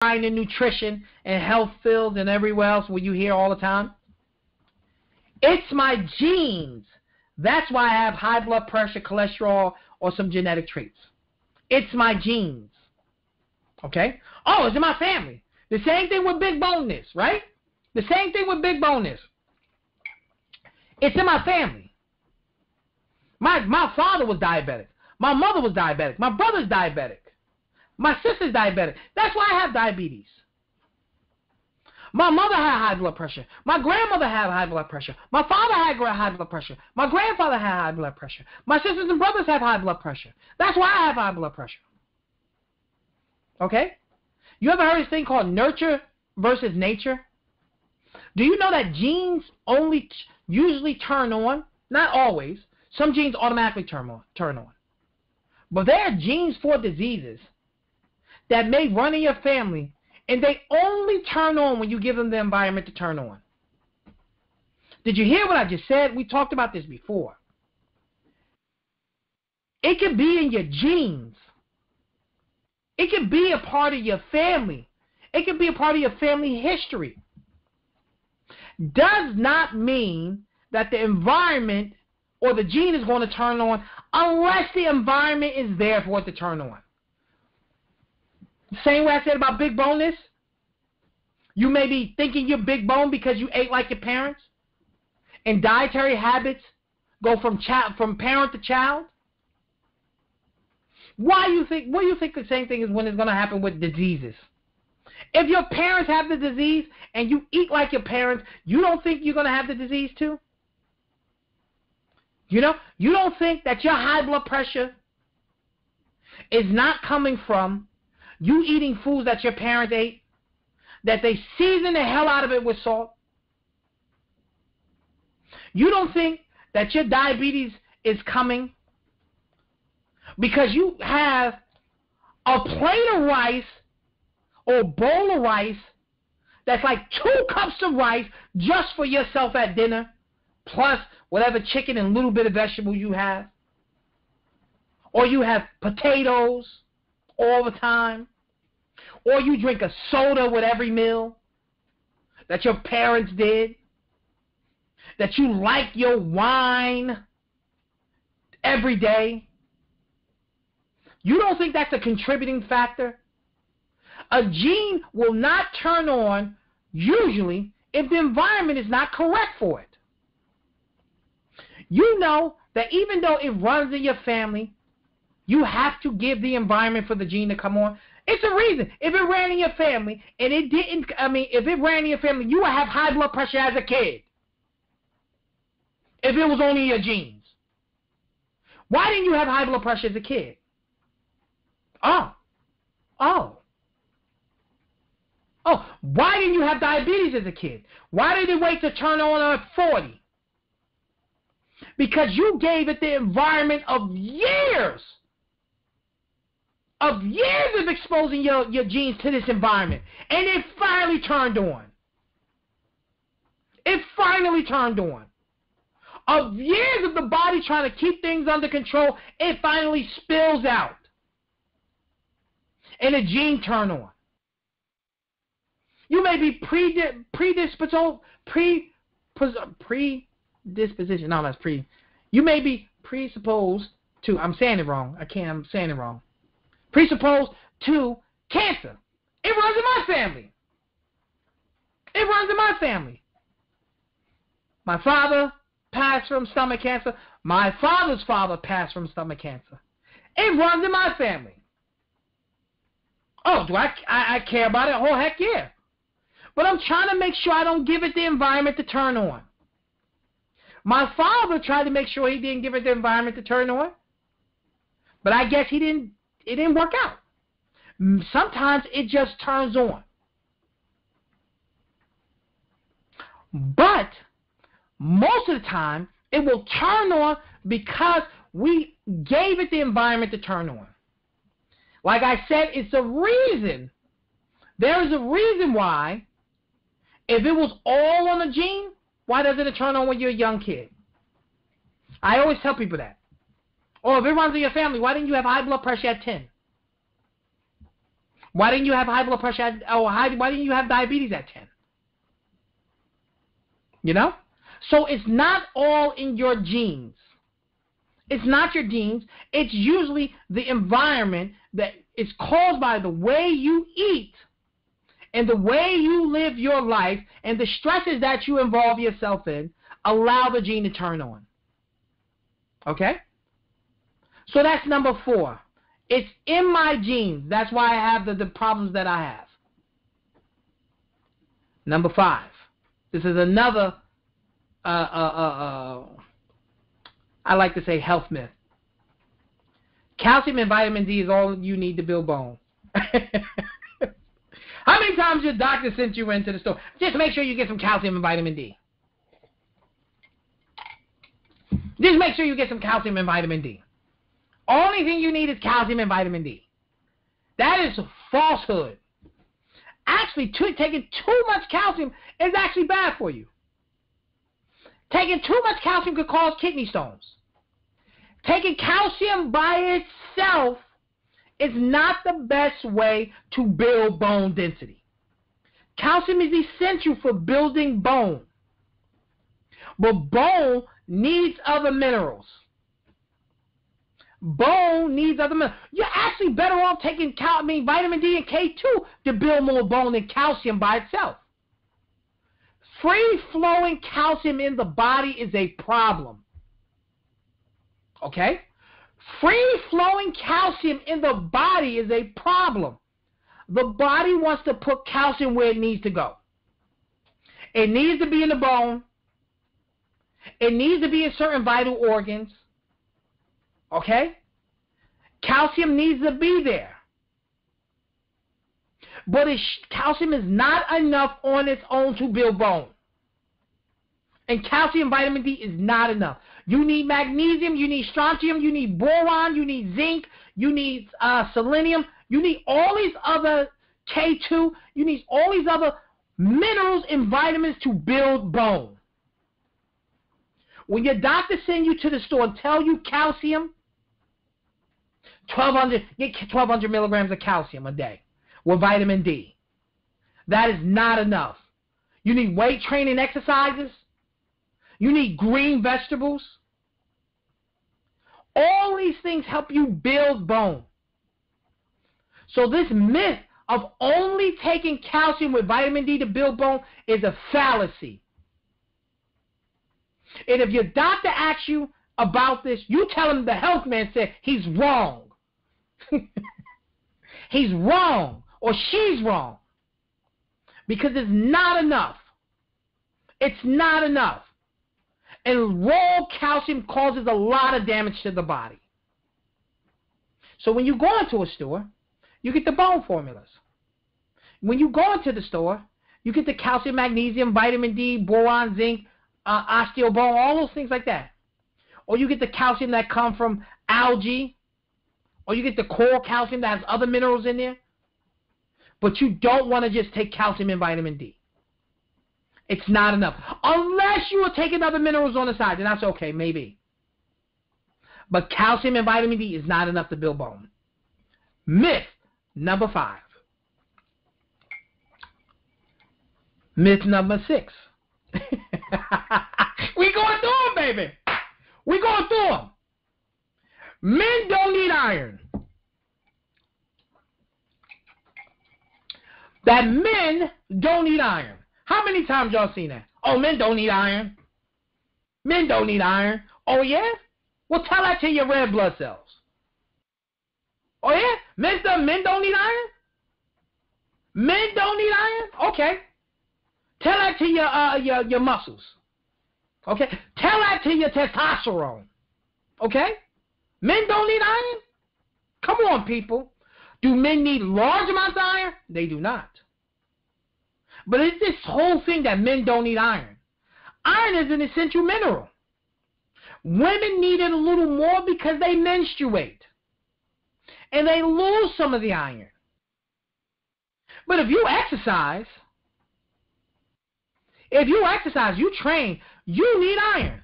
and nutrition and health fields and everywhere else where you hear all the time. It's my genes. That's why I have high blood pressure, cholesterol, or some genetic traits. It's my genes. Okay? Oh, it's in my family. The same thing with big boneness, right? The same thing with big boneness. It's in my family. My father was diabetic. My mother was diabetic. My brother's diabetic. My sister's diabetic. That's why I have diabetes. My mother had high blood pressure. My grandmother had high blood pressure. My father had high blood pressure. My grandfather had high blood pressure. My sisters and brothers have high blood pressure. That's why I have high blood pressure. Okay? You ever heard of this thing called nurture versus nature? Do you know that genes only usually turn on? Not always. Some genes automatically turn on. But there are genes for diseases that may run in your family, and they only turn on when you give them the environment to turn on. Did you hear what I just said? We talked about this before. It could be in your genes. It could be a part of your family. It could be a part of your family history. Does not mean that the environment or the gene is going to turn on unless the environment is there for it to turn on. Same way I said about big boneness. You may be thinking you're big bone because you ate like your parents, and dietary habits go from parent to child. What do you think the same thing is when it's going to happen with diseases? If your parents have the disease and you eat like your parents, you don't think you're going to have the disease too? You know, you don't think that your high blood pressure is not coming from you eating foods that your parents ate, that they season the hell out of it with salt? You don't think that your diabetes is coming because you have a plate of rice or a bowl of rice that's like 2 cups of rice just for yourself at dinner, plus whatever chicken and little bit of vegetable you have? Or you have potatoes all the time? Or you drink a soda with every meal that your parents did? That you like your wine every day? You don't think that's a contributing factor? A gene will not turn on usually if the environment is not correct for it. You know that even though it runs in your family, you have to give the environment for the gene to come on. It's a reason. If it ran in your family and it didn't, if it ran in your family, you would have high blood pressure as a kid. If it was only your genes. Why didn't you have high blood pressure as a kid? Oh, why didn't you have diabetes as a kid? Why did it wait to turn on at 40? Because you gave it the environment of years of exposing your genes to this environment. And it finally turned on. It finally turned on. Of years of the body trying to keep things under control, it finally spills out. And a gene turn on. You may be predisposition. No, that's pre. You may be predisposed to. I'm saying it wrong. I'm saying it wrong. Predisposed to cancer. It runs in my family. It runs in my family. My father passed from stomach cancer. My father's father passed from stomach cancer. It runs in my family. Oh, do I care about it? Oh, heck yeah. But I'm trying to make sure I don't give it the environment to turn on. My father tried to make sure he didn't give it the environment to turn on. But I guess it didn't work out. Sometimes it just turns on. But most of the time, it will turn on because we gave it the environment to turn on. Like I said, it's a reason. There is a reason why, if it was all on the gene, why doesn't it turn on when you're a young kid? I always tell people that. Or if it runs in your family, why didn't you have high blood pressure at 10? Why didn't you have high blood pressure why didn't you have diabetes at 10? You know? So it's not all in your genes. It's not your genes. It's usually the environment that is caused by the way you eat and the way you live your life and the stresses that you involve yourself in allow the gene to turn on. Okay? So that's number 4. It's in my genes. That's why I have the problems that I have. Number 5. This is another, I like to say health myth. Calcium and vitamin D is all you need to build bone. How many times your doctor sent you into the store? Just make sure you get some calcium and vitamin D. Just make sure you get some calcium and vitamin D. Only thing you need is calcium and vitamin D. That is falsehood. Actually, taking too much calcium is actually bad for you. Taking too much calcium could cause kidney stones. Taking calcium by itself is not the best way to build bone density. Calcium is essential for building bone. But bone needs other minerals. Bone needs other minerals. You're actually better off taking vitamin D and K2 to build more bone than calcium by itself. Free-flowing calcium in the body is a problem. Okay? Free-flowing calcium in the body is a problem. The body wants to put calcium where it needs to go. It needs to be in the bone. It needs to be in certain vital organs. Okay? Calcium needs to be there. But calcium is not enough on its own to build bone. And calcium, vitamin D is not enough. You need magnesium, you need strontium, you need boron, you need zinc, you need selenium, you need all these other K2, you need all these other minerals and vitamins to build bone. When your doctor sends you to the store and tell you calcium, get 1,200 milligrams of calcium a day with vitamin D. That is not enough. You need weight training exercises. You need green vegetables. All these things help you build bone. So this myth of only taking calcium with vitamin D to build bone is a fallacy. And if your doctor asks you about this, you tell him the health man said he's wrong. He's wrong, or she's wrong. Because it's not enough. It's not enough. And raw calcium causes a lot of damage to the body. So when you go into a store, you get the bone formulas. When you go into the store, you get the calcium, magnesium, vitamin D, boron, zinc, osteobone, all those things like that. Or you get the calcium that come from algae. Or you get the core calcium that has other minerals in there. But you don't want to just take calcium and vitamin D. It's not enough. Unless you are taking other minerals on the side, then that's okay, maybe. But calcium and vitamin D is not enough to build bone. Myth number 5. Myth number 6. We going through them, baby. We going through them. Men don't need iron. That men don't need iron. How many times y'all seen that? Oh, men don't need iron. Men don't need iron. Oh, yeah? Well, tell that to your red blood cells. Oh, yeah? Men don't need iron? Men don't need iron? Okay. Tell that to your muscles. Okay? Tell that to your testosterone. Okay? Men don't need iron? Come on, people. Do men need large amounts of iron? They do not. But it's this whole thing that men don't need iron. Iron is an essential mineral. Women need it a little more because they menstruate. And they lose some of the iron. But if you exercise, you train, you need iron.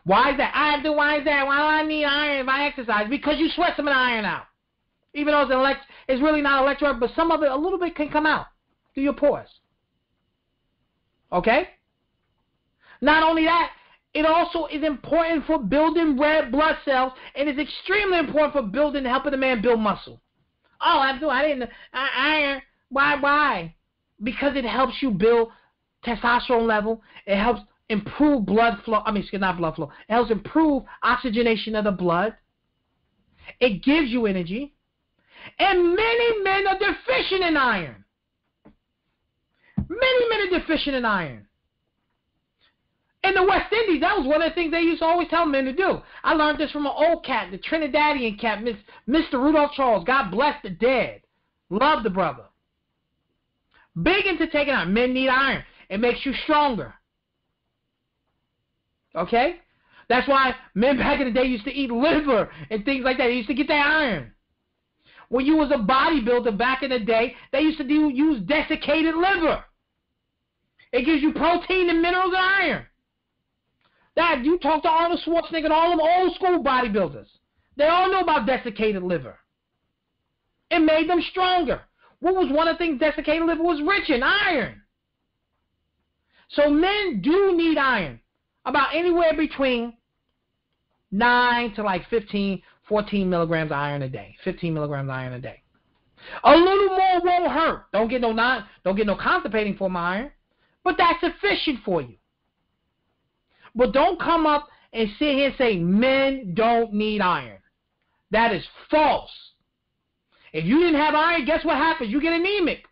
Why is that? Why do I need iron if I exercise? Because you sweat some of the iron out. Even though it's really not electrolyte, but some of it, a little bit can come out through your pores. Okay? Not only that, it also is important for building red blood cells, and is extremely important for helping the man build muscle. Oh, iron. Why? Because it helps you build testosterone level. It helps improve blood flow. Not blood flow. It helps improve oxygenation of the blood. It gives you energy. And many men are deficient in iron. Many men are deficient in iron. In the West Indies, that was one of the things they used to always tell men to do. I learned this from an old cat, the Trinidadian cat, Mr. Rudolph Charles. God bless the dead. Love the brother. Big into taking iron. Men need iron. It makes you stronger. Okay? That's why men back in the day used to eat liver and things like that. They used to get that iron. When you was a bodybuilder back in the day, they used to use desiccated liver. It gives you protein and minerals and iron. That you talk to Arnold Schwarzenegger and all them old school bodybuilders. They all know about desiccated liver. It made them stronger. What was one of the things desiccated liver was rich in? Iron. So men do need iron. About anywhere between 9 to like 15, 14 milligrams of iron a day. 15 milligrams of iron a day. A little more won't hurt. Don't get no constipating form of iron. But that's sufficient for you. But don't come up and sit here and say men don't need iron. That is false. If you didn't have iron, guess what happens? You get anemic.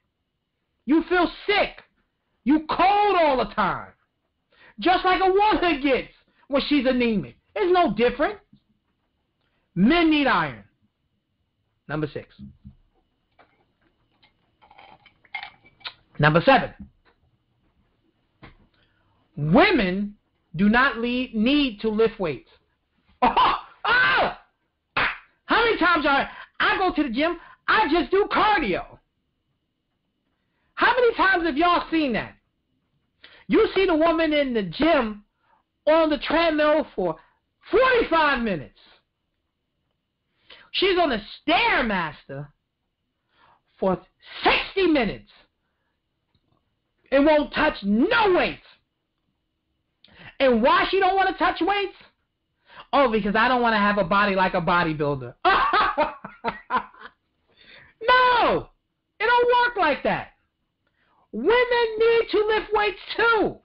You feel sick. You cold all the time. Just like a woman gets when she's anemic. It's no different. Men need iron. Number 6. Number 7. Women do not need to lift weights. How many times I go to the gym, I just do cardio. How many times have y'all seen that? You see the woman in the gym on the treadmill for 45 minutes. She's on the Stairmaster for 60 minutes. It won't touch no weights. And why she don't want to touch weights? Oh, because I don't want to have a body like a bodybuilder. No! It don't work like that. Women need to lift weights too.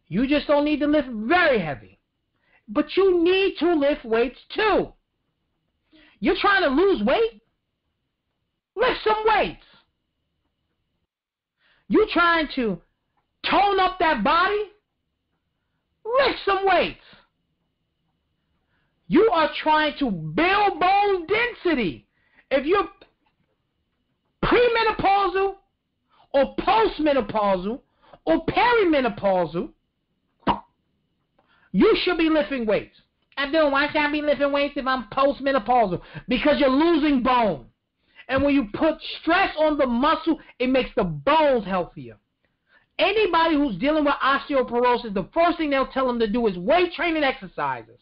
You just don't need to lift very heavy. But you need to lift weights too. You're trying to lose weight? Lift some weights. You trying to tone up that body? Lift some weights. You are trying to build bone density. If you're premenopausal or postmenopausal or perimenopausal, you should be lifting weights. Abdul, why should I be lifting weights if I'm postmenopausal? Because you're losing bone. And when you put stress on the muscle, it makes the bones healthier. Anybody who's dealing with osteoporosis, the first thing they'll tell them to do is weight training exercises.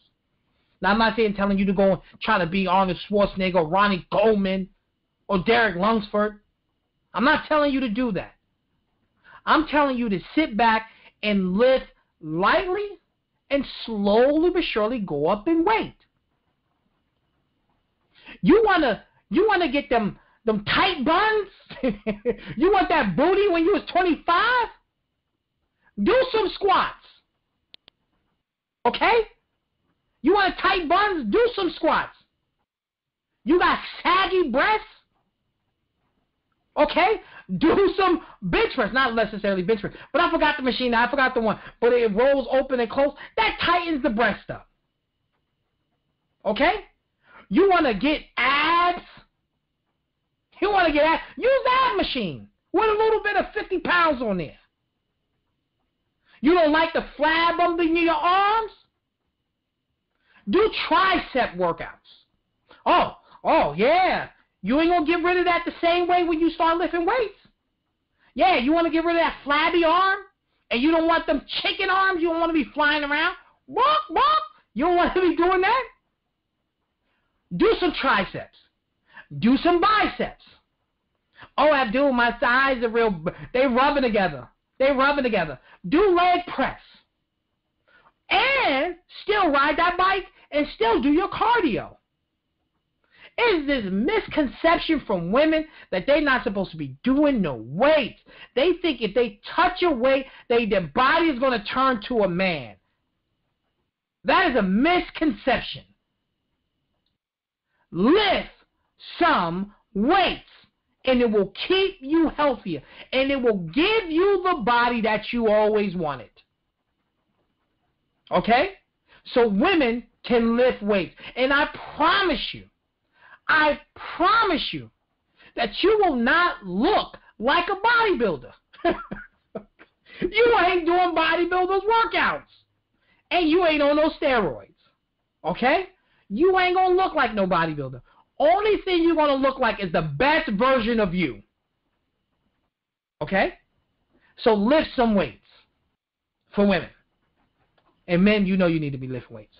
Now, I'm not telling you to go and try to be Arnold Schwarzenegger or Ronnie Coleman or Derek Lunsford. I'm not telling you to do that. I'm telling you to sit back and lift lightly and slowly but surely go up in weight. You wanna get them tight buns? You want that booty when you was 25? Do some squats. Okay? You want tight buns? Do some squats. You got saggy breasts? Okay? Do some bench press. Not necessarily bench press. But I forgot the machine. I forgot the one. But it rolls open and close. That tightens the breast up. Okay? You want to get abs? You want to get abs? Use that machine with a little bit of 50 pounds on there. You don't like the flab under your arms? Do tricep workouts. Oh, yeah. You ain't going to get rid of that the same way when you start lifting weights. Yeah, you want to get rid of that flabby arm? And you don't want them chicken arms? You don't want to be flying around? Walk. You don't want to be doing that? Do some triceps. Do some biceps. Oh, Abdul, my thighs are real. They rubbing together. Do leg press. And still ride that bike and still do your cardio. It's this misconception from women that they're not supposed to be doing no weights. They think if they touch a weight, their body is going to turn to a man. That is a misconception. Lift some weights, and it will keep you healthier, and it will give you the body that you always wanted. Okay? So women can lift weights, and I promise you that you will not look like a bodybuilder. You ain't doing bodybuilders' workouts, and you ain't on no steroids. Okay? You ain't going to look like no bodybuilder. Only thing you're going to look like is the best version of you. Okay? So lift some weights for women. And men, you know you need to be lifting weights.